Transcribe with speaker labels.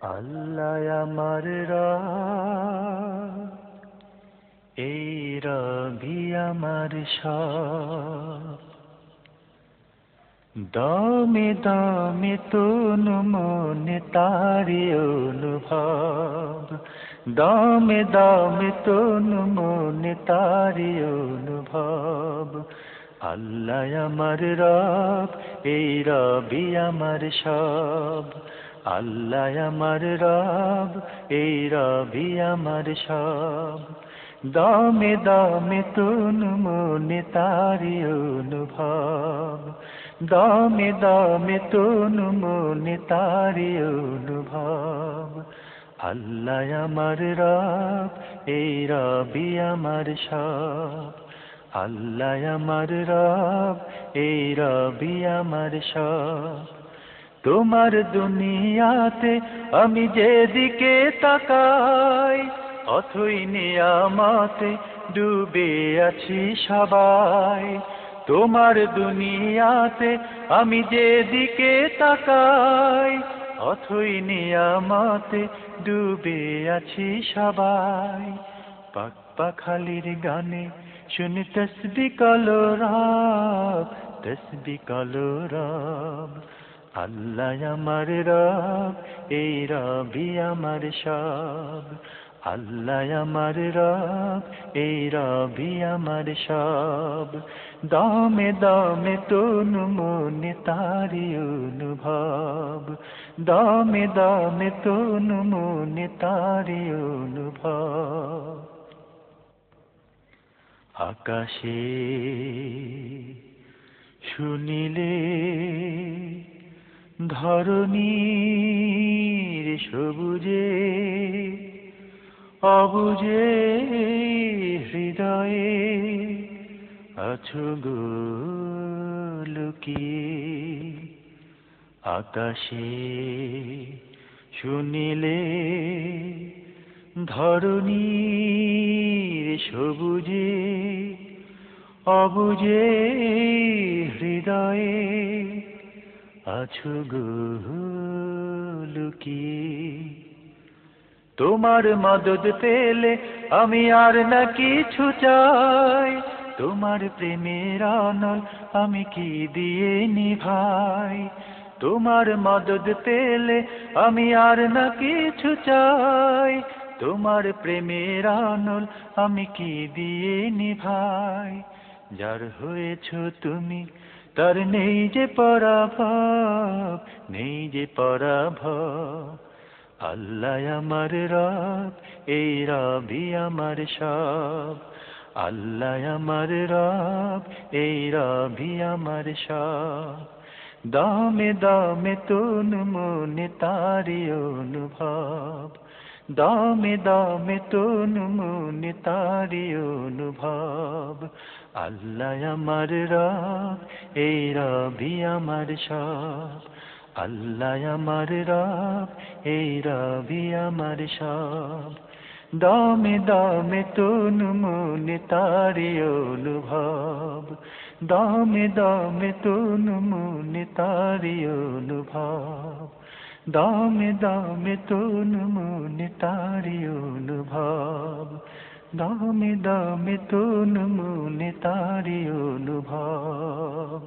Speaker 1: আল্লাহ আমার রব, এই রবি আমার সব। দমে দমে তনু মনে তারি অনুভব, দমে দমে তনু মনে তারি অনুভব। আল্লাহ আমার রব, এই রবি আমার সব। আল্লাহ আমার রব, এই রবি আমার সব। দমে দমে তনু মনে তারি অনুভব, দমে দমে তনু মনে তারি অনুভব। আল্লাহ আমার রব, এই রবি আমার সব। আল্লাহ আমার রব, এই রবি আমার সব। তোমার দুনিয়াতে আমি যেদিকে তাকাই, অথই নিয়ামতে ডুবে আছি সবাই। তোমার দুনিয়াতে আমি যেদিকে তাকাই, অথই নিয়ামতে ডুবে আছি সবাই। পাক পাখালির গানে শুনি তসবিহ কলরব, তসবিহ কলরব। আল্লাহ আমার রব, এই রবি আমার সব। আল্লাহ আমার রব, এই রবি আমার সব। দমে দমে তনু মনে তারি অনুভব, দমে দমে তনু মনে তারি অনুভব। আকাশে শুনিলে ধরণীর সবুজে, অবুজে হৃদয়ে আছো গো লুকিয়ে। আকাশে শুনিলে ধরণীর সবুজে, অবুজে হৃদয়ে আছো গো লুকিয়ে। তোমার মদদ পেলে আমি আর না কিছু চাই, তোমার প্রেমের অনল আমি কি দিয়ে নিভাই। তোমার মদদ পেলে আমি আর না কিছু চাই, তোমার প্রেমের অনল আমি কি দিয়ে নিভাই। যার হয়েছো তুমি তার নেই যে পরাভব, নেই যে পরাভব। আল্লাহ আমার রব, এই রবি আমার সব। আল্লাহ আমার রব, এই রবি আমার সব। দমে দমে তনু মনে তারি অনুভব, দমে দমে তনু মনে তারি অনুভব। আল্লাহ আমার রব, এই রবি আমার সব। আল্লাহ আমার রব, এই রবি আমার সব। দমে দমে তনু মনে তারি অনুভব, দমে দমে তনু মনে তারি অনুভব। দমে দমে তনু মনে তারি অনুভব, দমে দমে তনু মনে তারি অনুভব।